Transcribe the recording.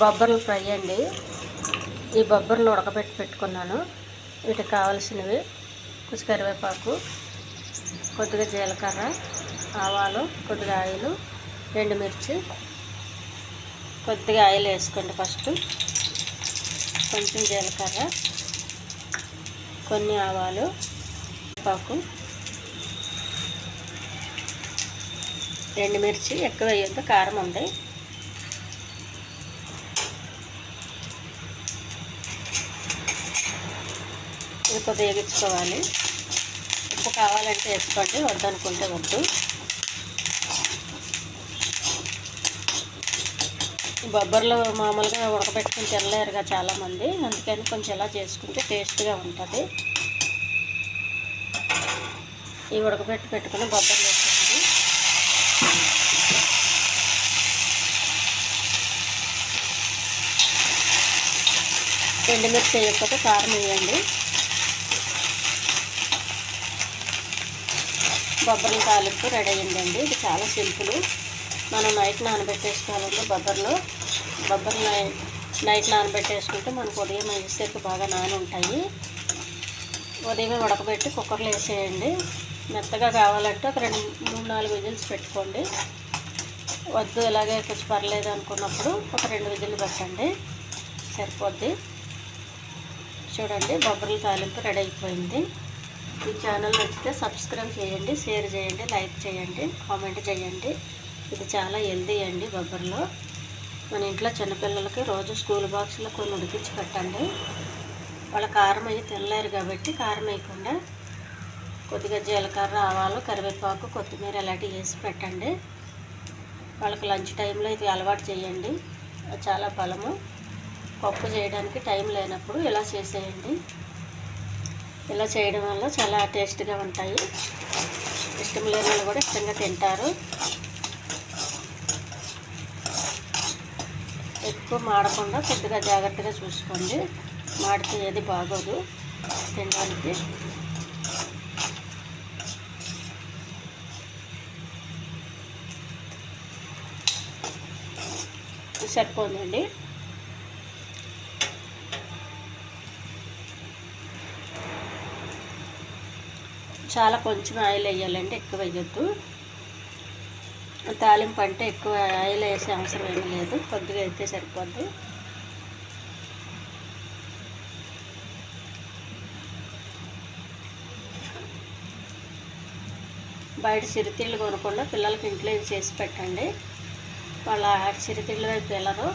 బొబ్బర్లు ఫ్రై అండి. ఈ బొబ్బర్లు ఉడకబెట్టి పెట్టుకున్నాను. వీటికి కావాల్సినవి కొంచెం కరివేపాకు, కొద్దిగా జీలకర్ర, ఆవాలు, కొద్దిగా ఆయిల్, ఎండుమిర్చి, కొద్దిగా ఆయిల్ వేసుకోండి. ఫస్ట్ కొంచెం జీలకర్ర, కొన్ని ఆవాలు, కరివేపాకు, ఎండుమిర్చి ఎక్కువ వేయొద్దు, కారం ఉంది. ఇది కొద్దిగా వేగించుకోవాలి. ఉప్పు కావాలంటే వేసుకోండి, వద్దనుకుంటే వద్దు. బొబ్బర్లు మామూలుగా ఉడకబెట్టుకుని తినలేరుగా చాలామంది, అందుకని కొంచెం ఇలా చేసుకుంటే టేస్ట్గా ఉంటుంది. ఈ పెట్టుకుని బొబ్బర్లు వేసుకోండి. ఎండుమిర్చి వేయకపోతే కారం వేయండి. బొబ్బర్ల తాలింపు రెడీ అయ్యిందండి. ఇది చాలా సింపుల్. మనం నైట్ నానబెట్టేసుకోవాలండి. బొబ్బర్లు నైట్ నానబెట్టేసుకుంటే మనకు ఉదయం వేసేసరికి బాగా నాని ఉంటాయి. ఉదయం ఉడకబెట్టి కుక్కర్లో వేసేయండి. మెత్తగా కావాలంటే ఒక 2-3-4 విజిల్స్ పెట్టుకోండి. వద్దు ఇలాగే కొంచెం పర్లేదు అనుకున్నప్పుడు ఒక 2 విజిల్లు పెట్టండి, సరిపోద్ది. చూడండి, బొబ్బర్ల తాలింపు రెడీ అయిపోయింది. ఈ ఛానల్ నచ్చితే సబ్స్క్రైబ్ చేయండి, షేర్ చేయండి, లైక్ చేయండి, కామెంట్ చేయండి. ఇది చాలా హెల్దీ అండి. బొబ్బర్లో మన ఇంట్లో చిన్నపిల్లలకి రోజు స్కూల్ బాక్స్లో కొన్ని ఉడికించి పెట్టండి. వాళ్ళ కారం అయ్యి తినలేరు కాబట్టి కారం వేయకుండా కొద్దిగా జీలకర్ర, ఆవాలు, కరివేపాకు, కొత్తిమీర ఇలాంటివి వేసి పెట్టండి. వాళ్ళకి లంచ్ టైంలో ఇది అలవాటు చేయండి. చాలా బలము. పప్పు చేయడానికి టైం లేనప్పుడు ఇలా చేసేయండి. ఇలా చేయడం వల్ల చాలా టేస్ట్గా ఉంటాయి. ఇష్టం లేని వాళ్ళు కూడా ఇష్టంగా తింటారు. ఎక్కువ మాడకుండా కొద్దిగా జాగ్రత్తగా చూసుకోండి. మాడితే ఏది బాగోదు తినడానికి. సరిపోతుందండి. చాలా కొంచెం ఆయిల్ వేయాలండి, ఎక్కువ వేయొద్దు. తాలింపు అంటే ఎక్కువ ఆయిల్ వేసే అవసరం ఏమీ లేదు, కొద్దిగా అయితే సరిపోద్ది. బయట చిరుతిళ్ళు కొనకుండా పిల్లలకి ఇంట్లో ఇది చేసి పెట్టండి. వాళ్ళ చిరుతిళ్ళు వైపు వెళ్ళరు.